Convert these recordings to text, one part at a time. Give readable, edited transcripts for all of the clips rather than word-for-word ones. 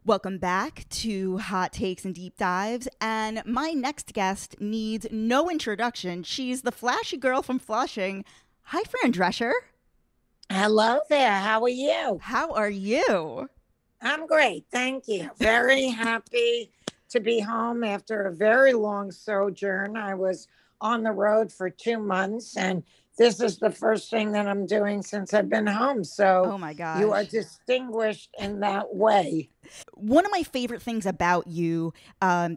Welcome back to Hot Takes and Deep Dives. And my next guest needs no introduction. She's the flashy girl from Flushing. Hi, Fran Drescher. Hello there. How are you? How are you? I'm great. Thank you. Very happy to be home after a very long sojourn. I was on the road for 2 months, and this is the first thing that I'm doing since I've been home. So Oh my gosh. you are distinguished in that way. One of my favorite things about you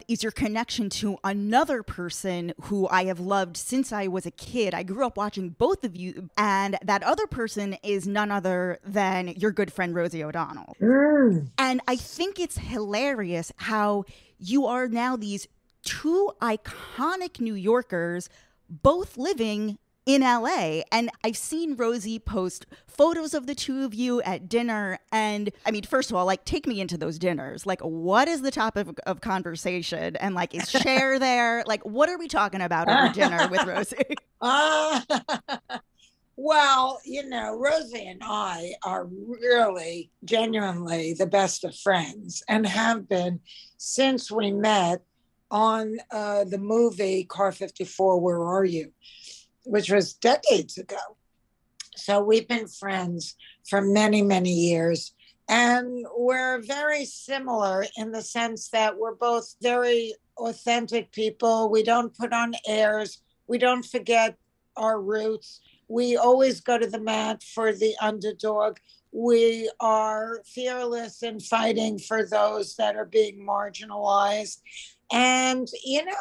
is your connection to another person who I have loved since I was a kid. I grew up watching both of you, and that other person is none other than your good friend, Rosie O'Donnell. And I think it's hilarious how you are now these two iconic New Yorkers, both living in LA. And I've seen Rosie post photos of the two of you at dinner. And I mean, first of all, like, take me into those dinners. Like, what is the topic of conversation? And like, is Cher there? Like, what are we talking about over dinner with Rosie? Well, Rosie and I are really genuinely the best of friends and have been since we met on the movie Car 54, Where Are You? Which was decades ago. So we've been friends for many, many years. And we're very similar in the sense that we're both very authentic people. We don't put on airs. We don't forget our roots. We always go to the mat for the underdog. We are fearless in fighting for those that are being marginalized. And,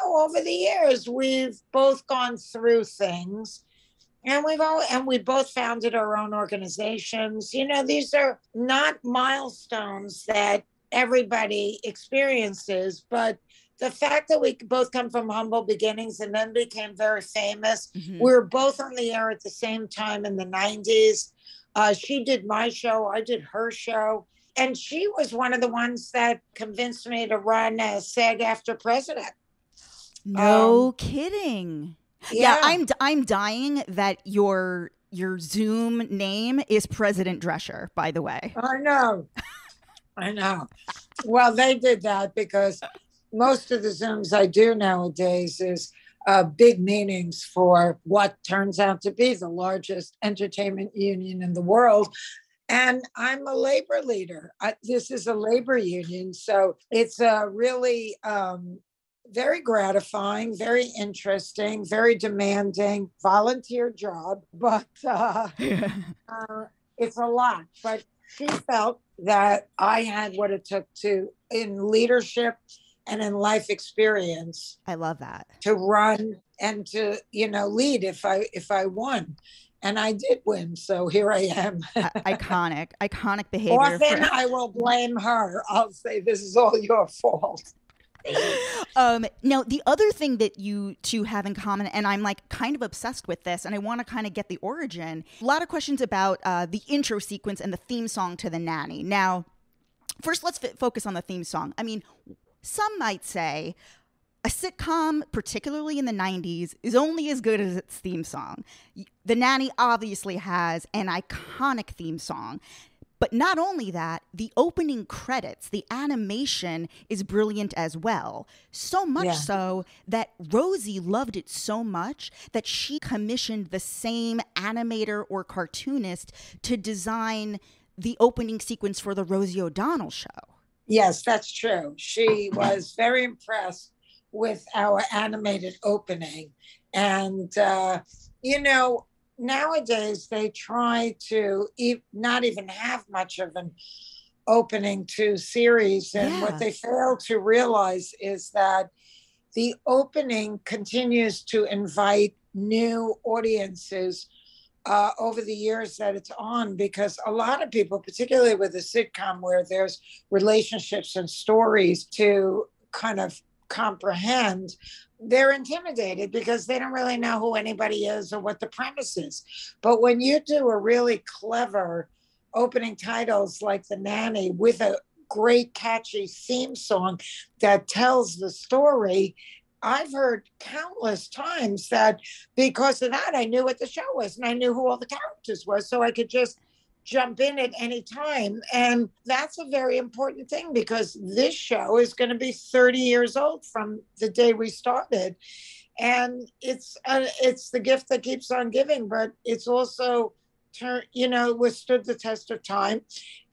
over the years, we've both gone through things, and we both founded our own organizations. These are not milestones that everybody experiences, but the fact that we both come from humble beginnings and then became very famous. Mm-hmm. We were both on the air at the same time in the 90s. She did my show. I did her show. And she was one of the ones that convinced me to run as SAG-AFTRA president. No kidding. Yeah, I'm dying that your Zoom name is President Drescher, by the way. I know. Well, they did that because most of the Zooms I do nowadays is big meetings for what turns out to be the largest entertainment union in the world. And I'm a labor leader. This is a labor union. So it's a really very gratifying, very interesting, very demanding volunteer job. But it's a lot. But she felt that I had what it took in leadership and in life experience. I love that. To run and to, lead if I won. And I did win, so here I am. Iconic behavior. Often I will blame her. I'll say, this is all your fault. Now, the other thing that you two have in common, and I'm like kind of obsessed with this, and I want to kind of get the origin. A lot of questions about the intro sequence and the theme song to The Nanny. Now, first, let's focus on the theme song. I mean, some might say a sitcom, particularly in the 90s, is only as good as its theme song. The Nanny obviously has an iconic theme song. But not only that, the opening credits, the animation is brilliant as well. So much so that Rosie loved it so much that she commissioned the same animator or cartoonist to design the opening sequence for the Rosie O'Donnell show. Yes, that's true. She was very impressed with our animated opening. And, nowadays they try to not even have much of an opening to series. And what they fail to realize is that the opening continues to invite new audiences over the years that it's on, because a lot of people, particularly with a sitcom where there's relationships and stories to kind of comprehend, they're intimidated because they don't really know who anybody is or what the premise is. But when you do a really clever opening titles like The Nanny with a great catchy theme song that tells the story, I've heard countless times that because of that, I knew what the show was and I knew who all the characters were. So I could just jump in at any time. And that's a very important thing because this show is going to be 30 years old from the day we started. And it's the gift that keeps on giving, but it's also withstood the test of time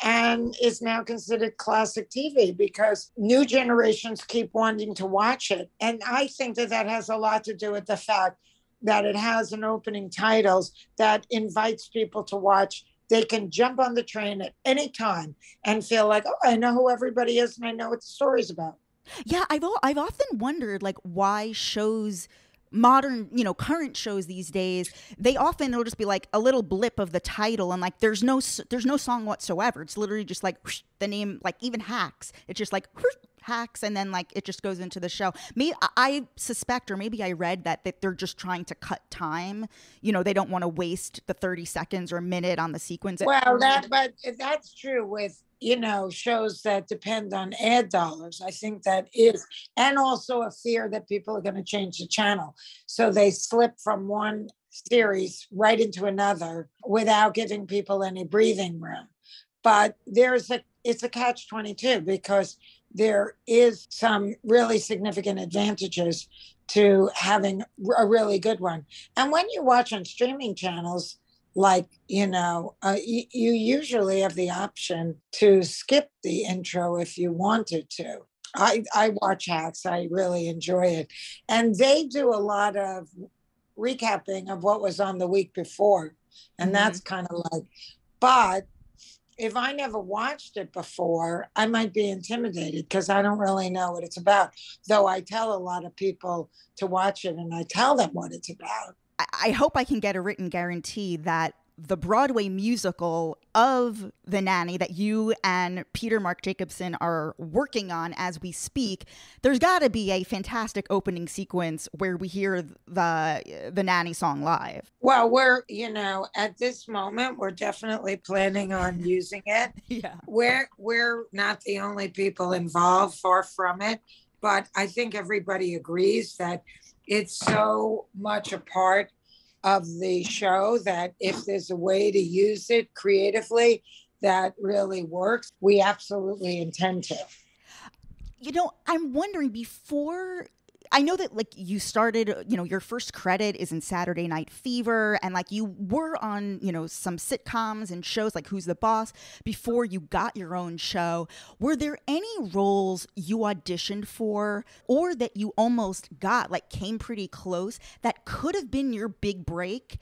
and is now considered classic TV because new generations keep wanting to watch it. And I think that that has a lot to do with the fact that it has an opening titles that invites people to watch. They can jump on the train at any time and feel like, oh, I know who everybody is and I know what the story's about. Yeah, I've often wondered like why shows modern, current shows these days, they often it'll just be like a little blip of the title and like there's no song whatsoever. It's literally just like whoosh, the name, like even Hacks. It's just like whoosh, Hacks, and then like it just goes into the show. I suspect, or maybe I read that they're just trying to cut time. They don't want to waste the 30 seconds or a minute on the sequence. Well, but that's true with shows that depend on ad dollars. I think that is, and also a fear that people are going to change the channel. So they slip from one series right into another without giving people any breathing room. But it's a catch-22 because there is some really significant advantages to having a really good one. And when you watch on streaming channels, like, you usually have the option to skip the intro if you wanted to. I watch Hacks. I really enjoy it. And they do a lot of recapping of what was on the week before. And that's kind of like, but if I never watched it before, I might be intimidated because I don't really know what it's about. Though I tell a lot of people to watch it and I tell them what it's about. I hope I can get a written guarantee that the Broadway musical of The Nanny that you and Peter Marc Jacobson are working on as we speak, there's got to be a fantastic opening sequence where we hear the Nanny song live. Well, we're, at this moment, we're definitely planning on using it. Yeah. We're not the only people involved, far from it. But I think everybody agrees that it's so much a part of the show that if there's a way to use it creatively that really works, we absolutely intend to. I'm wondering, before, I know that like you started, your first credit is in Saturday Night Fever, and like you were on, some sitcoms and shows like Who's the Boss before you got your own show. Were there any roles you auditioned for or that you almost got, like came pretty close, that could have been your big break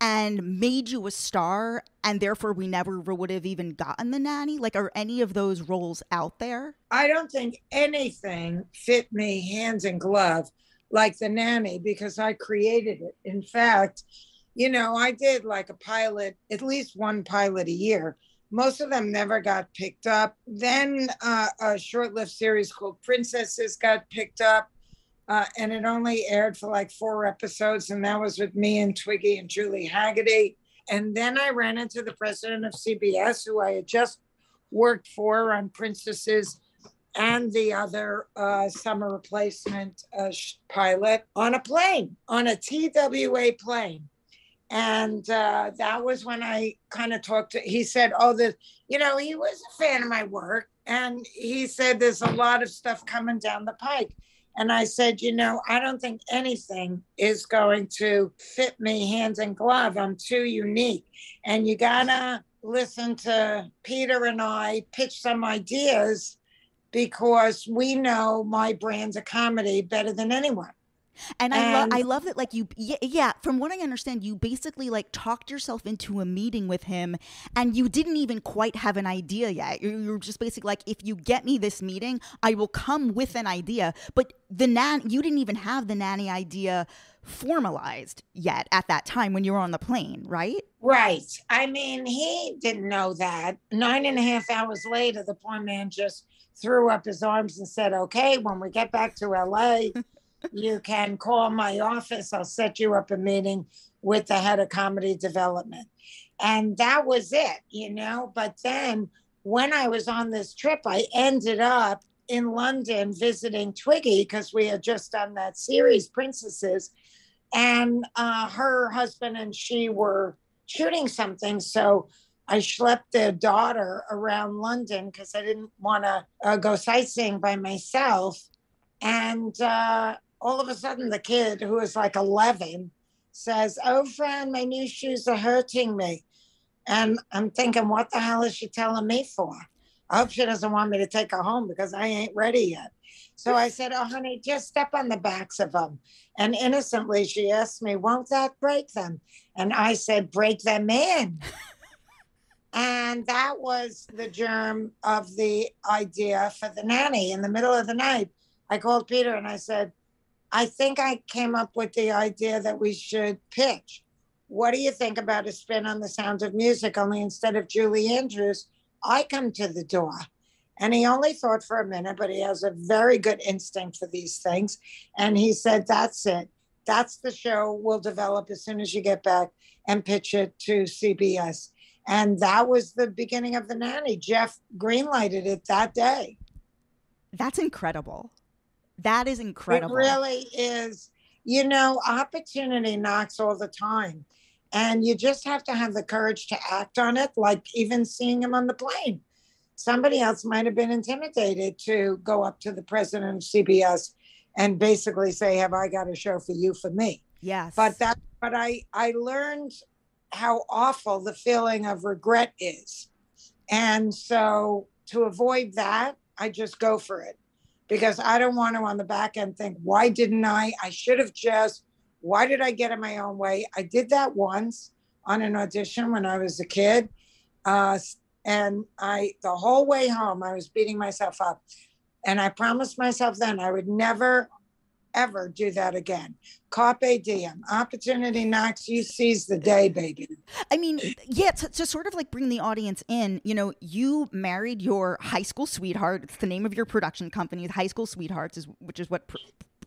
and made you a star, and therefore we never would have even gotten The Nanny? Like, are any of those roles out there? I don't think anything fit me hands in glove like The Nanny because I created it. In fact, I did like a pilot, at least one pilot a year. Most of them never got picked up. Then a short-lived series called Princesses got picked up. And it only aired for like 4 episodes. And that was with me and Twiggy and Julie Haggerty. And then I ran into the president of CBS, who I had just worked for on Princesses and the other summer replacement pilot, on a plane, on a TWA plane. And that was when I kind of talked to, he said, he was a fan of my work. And he said, there's a lot of stuff coming down the pike. And I said, I don't think anything is going to fit me hands in glove. I'm too unique. And you gotta listen to Peter and I pitch some ideas because we know my brand's a comedy better than anyone. And I love that, like, from what I understand, you basically like talked yourself into a meeting with him and you didn't even quite have an idea yet. You were just basically like, if you get me this meeting, I will come with an idea. But you didn't even have the Nanny idea formalized yet at that time when you were on the plane, right? Right. I mean, he didn't know that. 9.5 hours later, the poor man just threw up his arms and said, okay, when we get back to LA, you can call my office. I'll set you up a meeting with the head of comedy development. And that was it, But then when I was on this trip, I ended up in London visiting Twiggy because we had just done that series, Princesses. And her husband and she were shooting something. So I schlepped their daughter around London because I didn't want to go sightseeing by myself. And all of a sudden, the kid, who was like 11, says, "Oh, Fran, my new shoes are hurting me." And I'm thinking, what the hell is she telling me for? I hope she doesn't want me to take her home because I ain't ready yet. So I said, "Oh, honey, just step on the backs of them." And innocently, she asked me, "Won't that break them?" And I said, "Break them in." And that was the germ of the idea for the nanny. In the middle of the night, I called Peter and I said, "I think I came up with the idea that we should pitch. What do you think about a spin on The Sound of Music? Only instead of Julie Andrews, I come to the door." And he only thought for a minute, but he has a very good instinct for these things. And he said, "That's it. That's the show we'll develop as soon as you get back and pitch it to CBS." And that was the beginning of The Nanny. Jeff greenlighted it that day. That's incredible. That is incredible. It really is. Opportunity knocks all the time. And you just have to have the courage to act on it, like even seeing him on the plane. Somebody else might have been intimidated to go up to the president of CBS and basically say, "Have I got a show for you, for me?" Yes. But I learned how awful the feeling of regret is. And so to avoid that, I just go for it, because I don't want to on the back end think, why didn't I? I should have just, why did I get in my own way? I did that once on an audition when I was a kid. And the whole way home, I was beating myself up. And I promised myself then I would never, ever do that again. Carpe diem. Opportunity knocks, you seize the day, baby. I mean, yeah, to sort of like bring the audience in, you married your high school sweetheart. It's the name of your production company, High School Sweethearts, which is what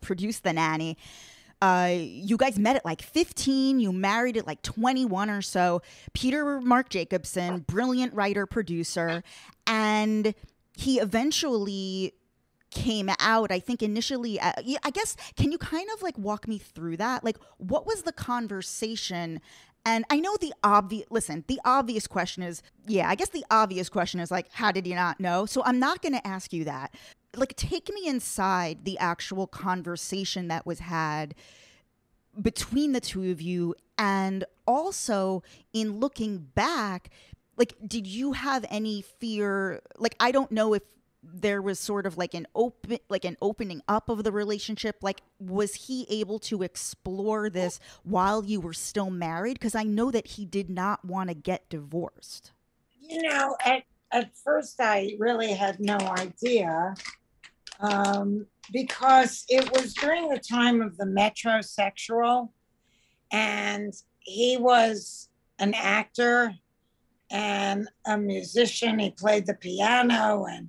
produced The Nanny. You guys met at like 15. You married at like 21 or so. Peter Marc Jacobson, brilliant writer, producer. And he eventually came out, I think initially, I guess, can you kind of like walk me through that? Like, what was the conversation? And I know the obvious question is, like, how did you not know? So I'm not going to ask you that. Like, take me inside the actual conversation that was had between the two of you. And also, in looking back, like, did you have any fear? Like, I don't know if there was sort of like an opening up of the relationship. Like, was he able to explore this while you were still married? Because I know that he did not want to get divorced. At first I really had no idea, because it was during the time of the metrosexual, and he was an actor and a musician. He played the piano, and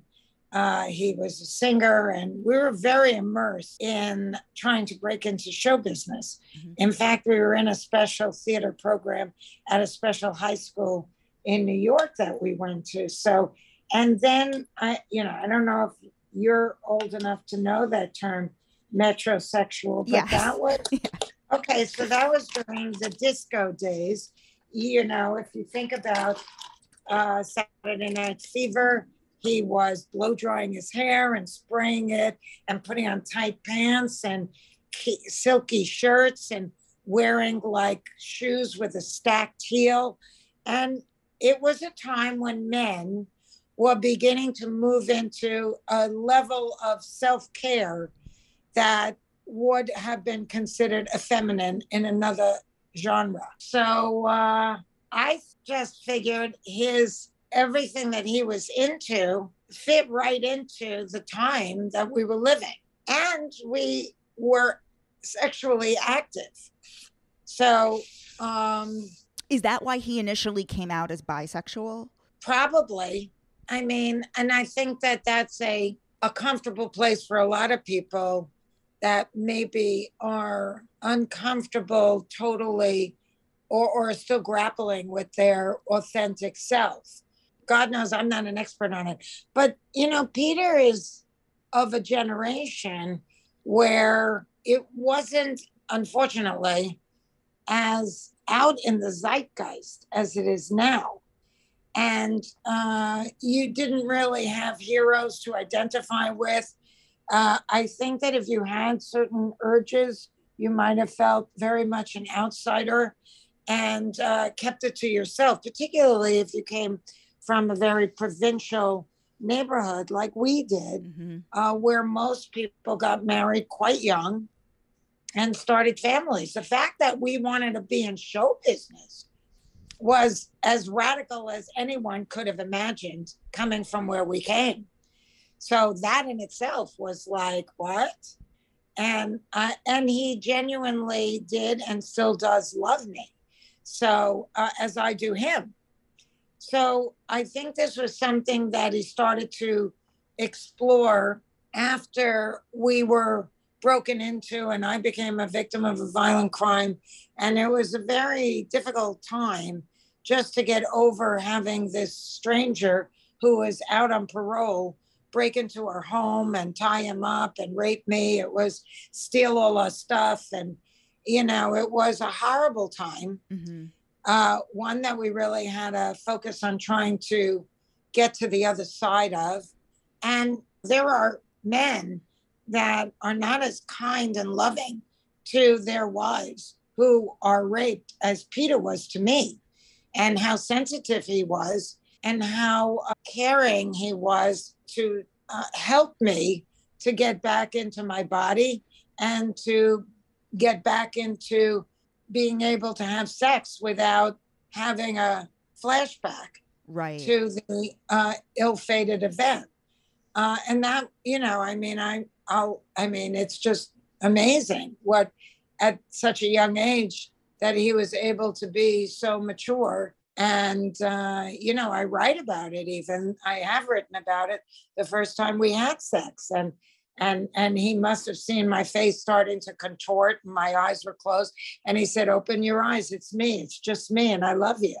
he was a singer, and we were very immersed in trying to break into show business. Mm-hmm. In fact, we were in a special theater program at a special high school in New York that we went to. So, and then I don't know if you're old enough to know that term, metrosexual, but yes. That was, okay, so that was during the disco days. If you think about Saturday Night Fever, he was blow drying his hair and spraying it and putting on tight pants and silky shirts and wearing like shoes with a stacked heel. And it was a time when men were beginning to move into a level of self-care that would have been considered effeminate in another genre. So I just figured everything that he was into fit right into the time that we were living. And we were sexually active. So is that why he initially came out as bisexual? Probably. I mean, and I think that that's a comfortable place for a lot of people that maybe are uncomfortable totally or are still grappling with their authentic self. God knows I'm not an expert on it. But, Peter is of a generation where it wasn't, unfortunately, as out in the zeitgeist as it is now. And you didn't really have heroes to identify with. I think that if you had certain urges, you might have felt very much an outsider and kept it to yourself, particularly if you came from a very provincial neighborhood like we did, where most people got married quite young and started families. The fact that we wanted to be in show business was as radical as anyone could have imagined coming from where we came. So that in itself was like, what? And he genuinely did and still does love me. So as I do him. So I think this was something that he started to explore after we were broken into and I became a victim of a violent crime. And it was a very difficult time just to get over having this stranger who was out on parole break into our home and tie him up and rape me. It was steal all our stuff. And, you know, it was a horrible time. One that we really had to focus on trying to get to the other side of. And there are men that are not as kind and loving to their wives who are raped as Peter was to me, and how sensitive he was and how caring he was to help me to get back into my body and to get back into being able to have sex without having a flashback to the ill-fated event. And that, you know, I mean, it's just amazing what at such a young age that he was able to be so mature. And, you know, I write about it even. I have written about it the first time we had sex. And he must have seen my face starting to contort and my eyes were closed. And he said, open your eyes. It's me. It's just me. And I love you.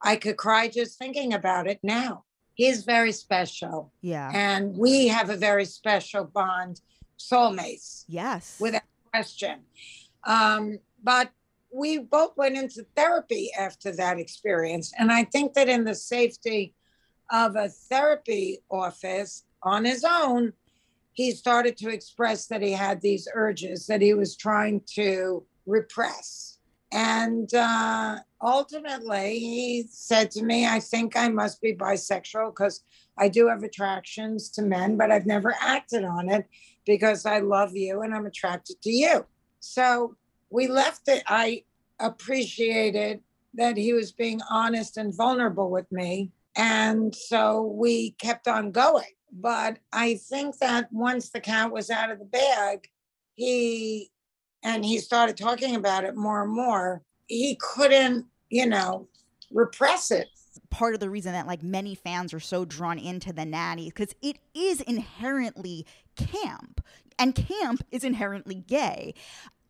I could cry just thinking about it now. He's very special. Yeah. And we have a very special bond, soulmates. Yes. Without question. But we both went into therapy after that experience. And I think that in the safety of a therapy office on his own, he started to express that he had these urges that he was trying to repress. And ultimately, he said to me, I think I must be bisexual because I do have attractions to men, but I've never acted on it because I love you and I'm attracted to you. So we left it. I appreciated that he was being honest and vulnerable with me. And so we kept on going. But I think that once the cat was out of the bag, he started talking about it more and more, he couldn't, you know, repress it. Part of the reason that like many fans are so drawn into the Nanny, because it is inherently camp, and camp is inherently gay.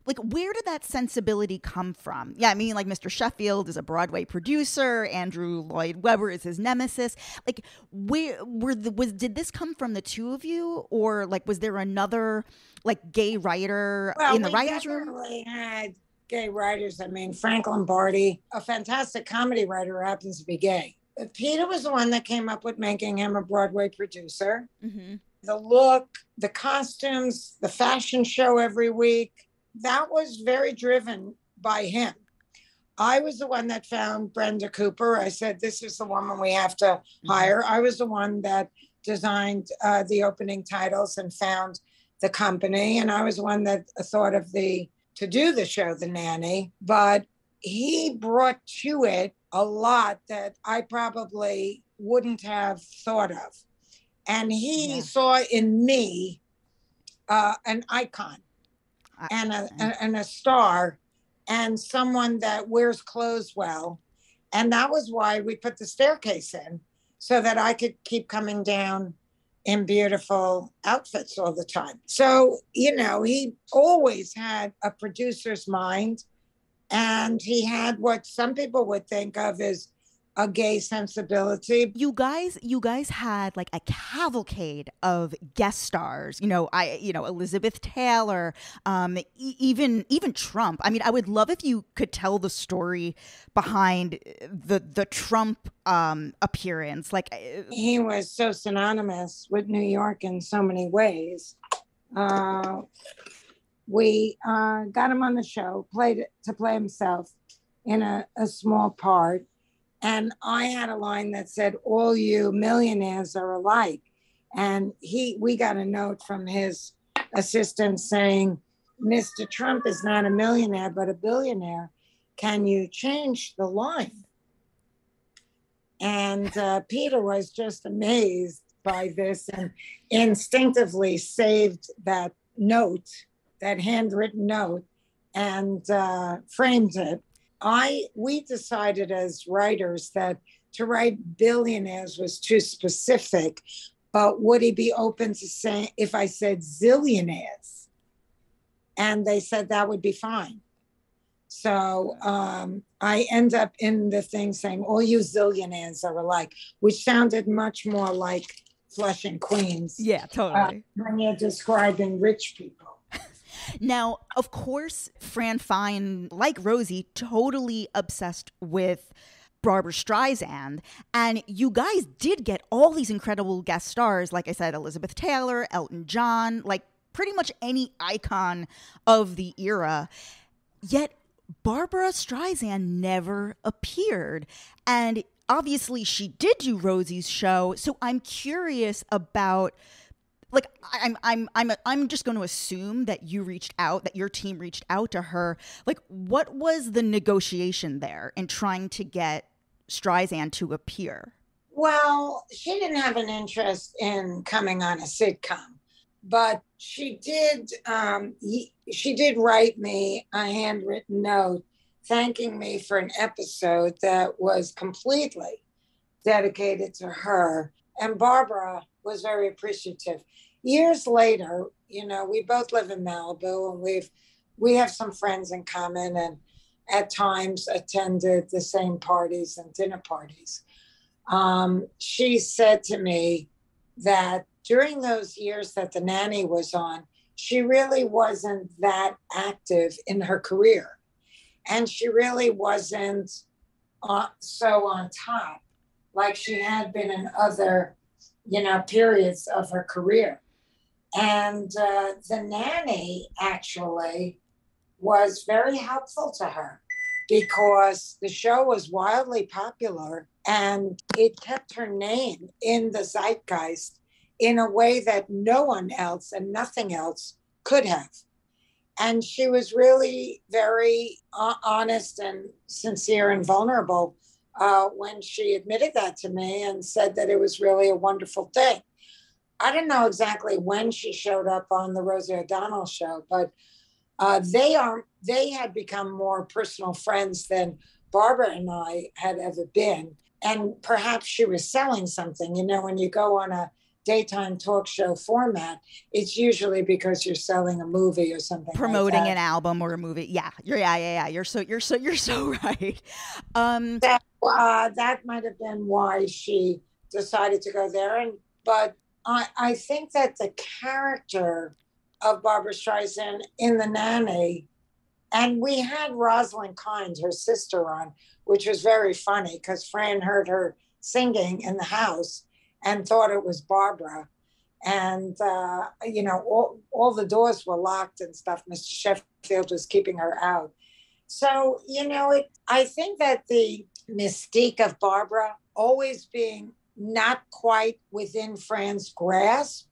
Like, where did that sensibility come from? Yeah, I mean, like, Mr. Sheffield is a Broadway producer. Andrew Lloyd Webber is his nemesis. Like, did this come from the two of you? Or, like, was there another, like, gay writer in the writer's room? Well, we definitely had gay writers. I mean, Frank Lombardi, a fantastic comedy writer who happens to be gay. Peter was the one that came up with making him a Broadway producer. The look, the costumes, the fashion show every week. That was very driven by him. I was the one that found Brenda Cooper. I said, this is the woman we have to hire. I was the one that designed the opening titles and found the company. And I was the one that thought of to do the show, The Nanny. But he brought to it a lot that I probably wouldn't have thought of. And he saw in me an icon. And a star and someone that wears clothes well. And that was why we put the staircase in, so that I could keep coming down in beautiful outfits all the time. So, you know, he always had a producer's mind, and he had what some people would think of as a gay sensibility. You guys had like a cavalcade of guest stars. Elizabeth Taylor, even Trump. I mean, I would love if you could tell the story behind the Trump appearance. Like, he was so synonymous with New York in so many ways. We got him on the show, play himself in a small part. And I had a line that said, "All you millionaires are alike." And we got a note from his assistant saying, "Mr. Trump is not a millionaire, but a billionaire. Can you change the line?" And Peter was just amazed by this and instinctively saved that note, that handwritten note, and framed it. We decided as writers that to write billionaires was too specific, but would he be open to saying if I said zillionaires? And they said that would be fine. So I end up in the thing saying all you zillionaires are alike, which sounded much more like Flushing Queens. Yeah, totally. When you're describing rich people. Now, of course, Fran Fine, like Rosie, totally obsessed with Barbra Streisand. And you guys did get all these incredible guest stars. Like I said, Elizabeth Taylor, Elton John, like pretty much any icon of the era. Yet Barbra Streisand never appeared. And obviously she did do Rosie's show. So I'm curious about, like, I'm just going to assume that that your team reached out to her. Like, what was the negotiation there in trying to get Streisand to appear? Well, she didn't have an interest in coming on a sitcom, but she did write me a handwritten note thanking me for an episode that was completely dedicated to her. And Barbara was very appreciative. Years later, we both live in Malibu, and we have some friends in common, and at times attended the same parties and dinner parties. She said to me that during those years that the Nanny was on, she really wasn't that active in her career. And she really wasn't so on top like she had been in other, periods of her career. And the Nanny actually was very helpful to her because the show was wildly popular and it kept her name in the zeitgeist in a way that no one else and nothing else could have. And she was really very honest and sincere and vulnerable when she admitted that to me and said that it was really a wonderful thing. I don't know exactly when she showed up on the Rosie O'Donnell show, but they had become more personal friends than Barbara and I had ever been. And perhaps she was selling something. When you go on a daytime talk show format, it's usually because you're selling a movie or something, promoting like an album or a movie. Yeah. You're so right. That might have been why she decided to go there. But I think that the character of Barbra Streisand in The Nanny, and we had Rosalind Kind, her sister, on, which was very funny because Fran heard her singing in the house and thought it was Barbara. And, all the doors were locked and stuff. Mr. Sheffield was keeping her out. So, I think that the mystique of Barbara always being not quite within Fran's grasp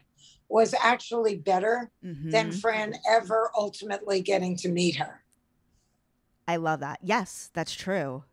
was actually better than Fran ever ultimately getting to meet her. I love that. Yes, that's true.